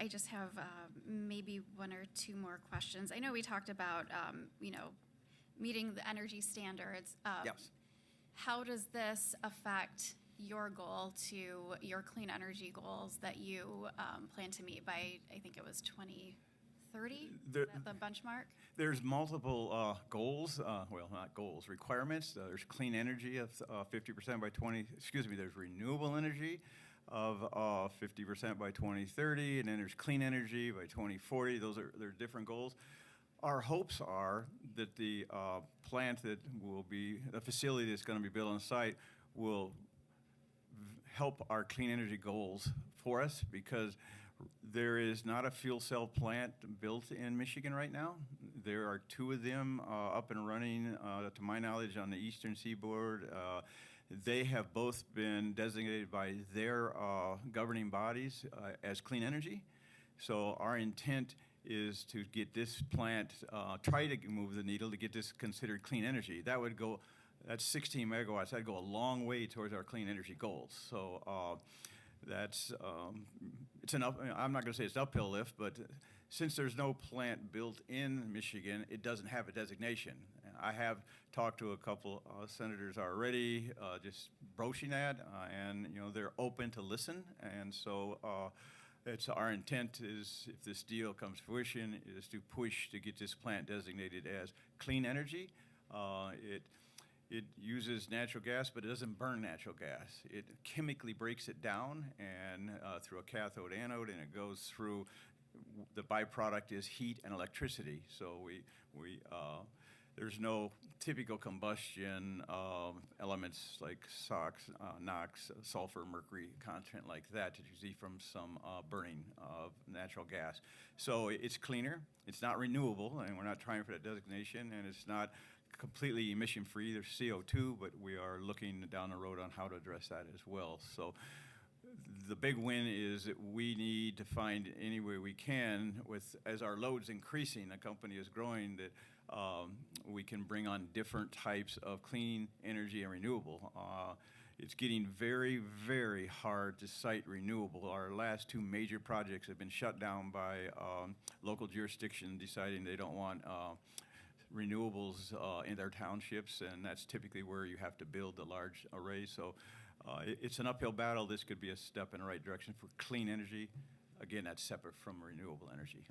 I just have maybe one or two more questions. I know we talked about, meeting the energy standards. Yes. How does this affect your goal to your clean energy goals that you plan to meet by, I think it was 2030, the benchmark? There's multiple goals, well, not goals, requirements. There's clean energy of 50% by there's renewable energy of 50% by 2030, and then there's clean energy by 2040. They're different goals. Our hopes are that the plant the facility that's going to be built on site will help our clean energy goals for us, because there is not a fuel cell plant built in Michigan right now. There are two of them up and running, to my knowledge, on the eastern seaboard. They have both been designated by their governing bodies as clean energy. So our intent is to get this plant, try to move the needle to get this considered clean energy. That's 16 megawatts. That'd go a long way towards our clean energy goals. So that's I'm not going to say it's an uphill lift, but since there's no plant built in Michigan, it doesn't have a designation. I have talked to a couple senators already, just broaching that, and they're open to listen, and so. It's our intent is, if this deal comes to fruition, is to push to get this plant designated as clean energy. It uses natural gas, but it doesn't burn natural gas. It chemically breaks it down and through a cathode anode, and it goes through. The byproduct is heat and electricity. So there's no typical combustion elements like SOx, NOx, sulfur, mercury content like that you see from some burning of natural gas. So it's cleaner. It's not renewable, and we're not trying for that designation, and it's not completely emission-free. There's CO2, but we are looking down the road on how to address that as well. So the big win is that we need to find any way we can, as our load's increasing, the company is growing, that we can bring on different types of clean energy and renewable. It's getting very, very hard to site renewable. Our last two major projects have been shut down by local jurisdiction deciding they don't want renewables in their townships, and that's typically where you have to build the large arrays. So it's an uphill battle. This could be a step in the right direction for clean energy. Again, that's separate from renewable energy.